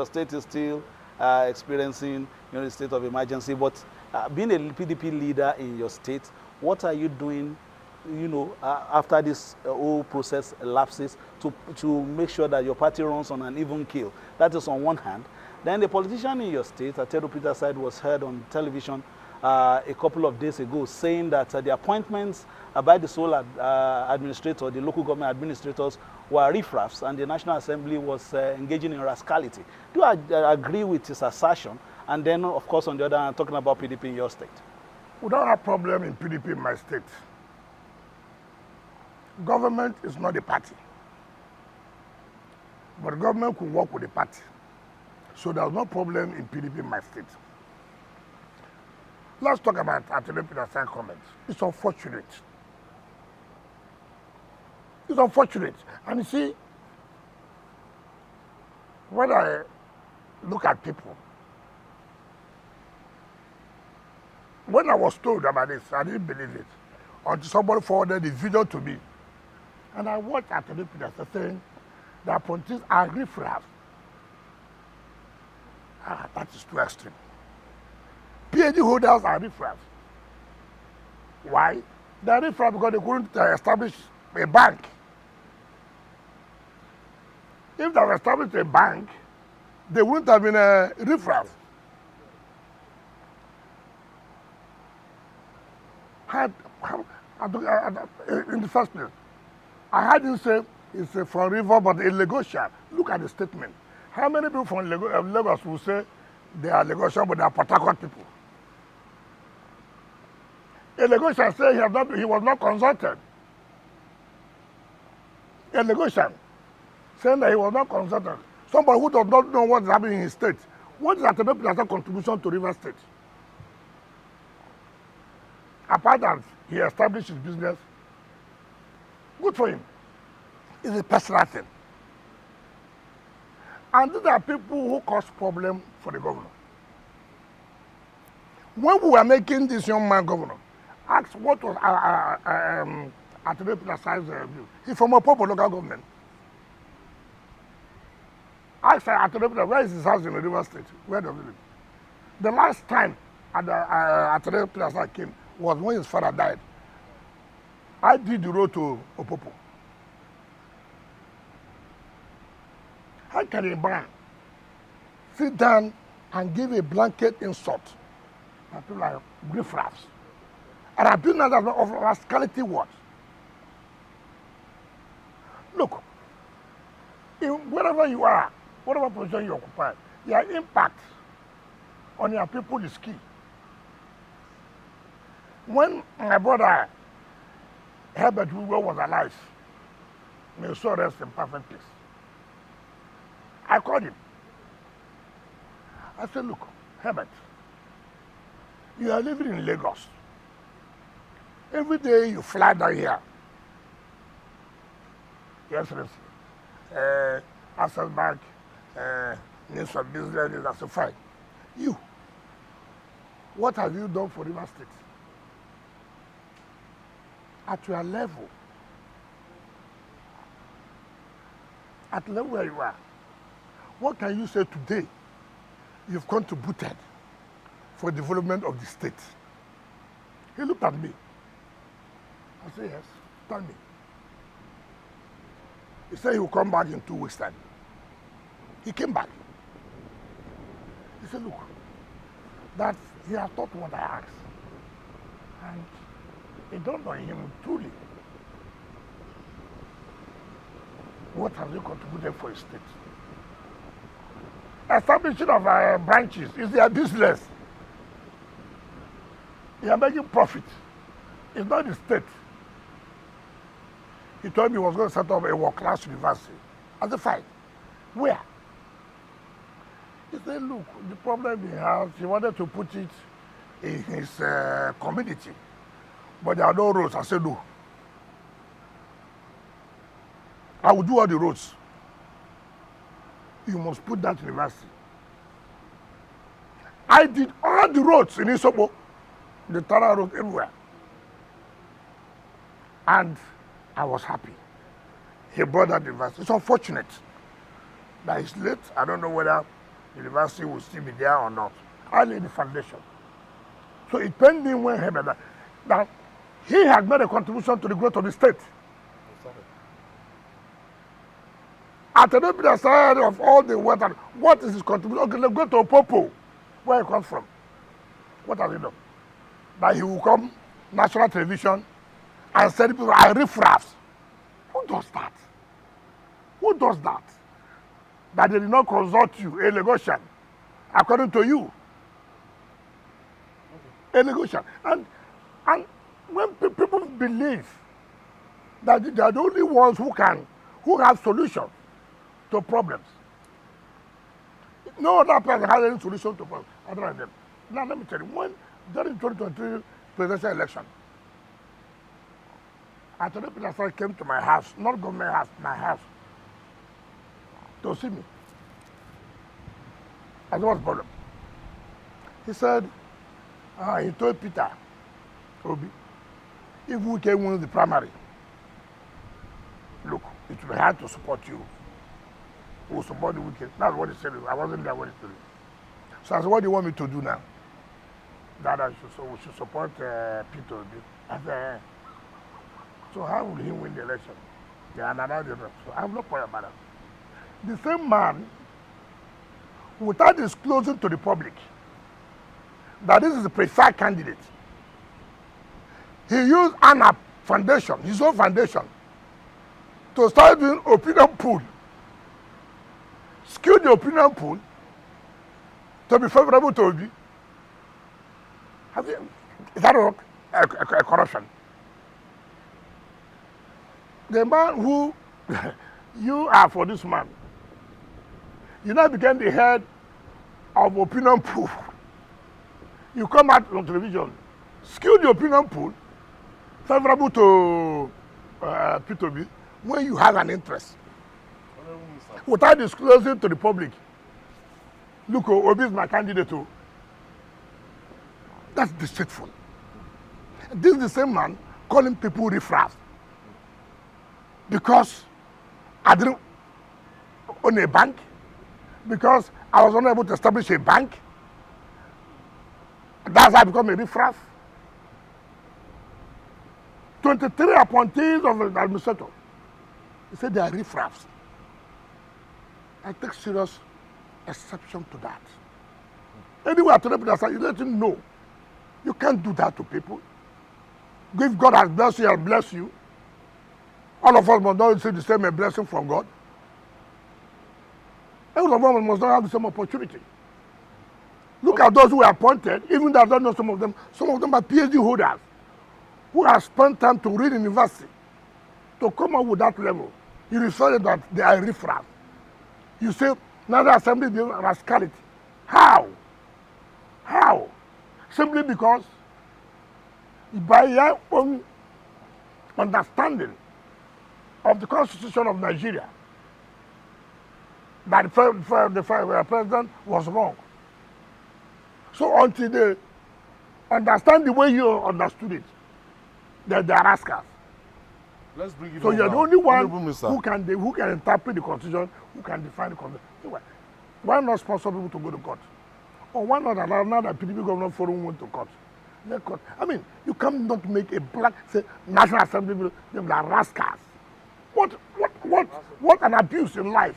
your state is still experiencing the state of emergency, but being a PDP leader in your state, what are you doing, after this whole process elapses to make sure that your party runs on an even keel? That is on one hand. Then the politician in your state, Atedo Peterside, was heard on television a couple of days ago saying that the appointments by the sole administrator, the local government administrators, were riffraffs, and the National Assembly was engaging in rascality. Do you agree with his assertion? And then, of course, on the other hand, talking about PDP in your state. We don't have problem in PDP in my state. Government is not a party. But government could work with the party. So there's no problem in PDP in my state. Let's talk about Atedo Peterside comments. It's unfortunate. It's unfortunate. And you see, when I look at people, when I was told about this, I didn't believe it until somebody forwarded the video to me. And I watched Atedo Peterside saying that appointees are riffraff. That is too extreme. PhD holders are riffraff. Why? They are riffraff because they couldn't establish a bank. If they had established a bank, they wouldn't have been a riffraff. In the first place, I heard him say it's from River, but a Lagosian. Look at the statement. How many people from Lagos will say they are Lagosian, but they are Port Harcourt people? A Lagosian say he was not consulted. A Lagosian saying that he was not consulted. Somebody who does not know what is happening in his state. What is Atedo Peterside contribution to River State? Apart that he established his business, good for him. It's a personal thing. And these are people who cause problem for the governor. When we were making this young man governor, asked what was Atedo Peterside's view. He's from a local government. Asked Atedo Peterside, where is his house in the River State? Where does he live? The last time Atedo Peterside came was when his father died. I did the road to Opopo. How can a man sit down and give a blanket insult? And people like riffraffs. And I do not of rascality what? Look, wherever you are, whatever position you occupy, your impact on your people is key. When my brother Herbert Wiwe was alive, may his soul rest in perfect peace, I called him. I said, look, Herbert, you are living in Lagos. Every day you fly down here. Yes, Access Bank, needs some business, that's a fine. You, what have you done for River State? At your level, at the level where you are, what can you say today you've contributed for development of the state? He looked at me. I said, yes, tell me. He said he will come back in 2 weeks' time. He came back. He said, look, that he has thought what I asked. And it dawned on him truly. What has he contributed for his state? Establishing of branches is their business. They are making profit. It's not the state. He told me he was going to set up a world-class university. I said, fine. Where? He said, look, the problem he has, he wanted to put it in his community, but there are no roads. I said, no. I will do all the roads. You must put that university. I did all the roads in Isobo, the Tara road everywhere. And I was happy. He brought that university. It's unfortunate that it's late. I don't know whether university will still be there or not. I laid the foundation. So it pending when Herbert that he has made a contribution to the growth of the state. Atedo Peterside of all the wealth, what is his contribution? Okay, let's go to Popo, where he comes from. What has he done? That he will come national television and say people are riffraffs. Who does that? Who does that? That they did not consult you, a Lagosian, according to you. A Lagosian. And when people believe that they are the only ones who have solutions to problems. No other person has any solution to problems other than them. Now let me tell you, when during 2023 presidential election, Atedo Peterside came to my house, not government house, my house, to see me. I said, what's the problem? He said, he told Peter Obi, if Wike wins the primary, look, it will be hard to support you. We will support the Wike. That's what he said. I wasn't there when he said it. So I said, what do you want me to do now? That we should support Peter Obi. I said, so how will he win the election? Yeah, and another. So I have no point about that. The same man, without disclosing to the public that this is the preferred candidate, he used ANAP foundation, his own foundation, to start doing opinion poll, skew the opinion poll to be favorable to Obi. Is that a corruption? The man who you are for this man, you now became the head of opinion poll. You come out on television, skew the opinion poll favorable to Peter Obi when you have an interest. Without disclosing to the public, look, Obi is my candidate too. That's deceitful. This is the same man calling people riffraff because I didn't own a bank, because I was unable to establish a bank. That's how I become a riffraff. 23 appointees of the administrator. He said they are riffraffs. I take serious exception to that. Anyway, Atedo Peterside, you let him know. You can't do that to people. If God has blessed you, He'll bless you. All of us must not receive the same blessing from God. All of us must not have the same opportunity. Look at those who are appointed, even though I don't know some of them are PhD holders who have spent time to read in university to come up with that level. You refer to that they are riffraff. You say, National Assembly is rascality. How? How? Simply because by your own understanding of the Constitution of Nigeria, that the president was wrong. So until they understand the way you understood it, they are rascals. Let's bring it so you're the only one who can interpret the Constitution, who can define the Constitution. Why not sponsor people to go to court? Or why not allow another PDP government forum went to court? I mean, you cannot make a black National Assembly, they are rascals. What an abuse in life.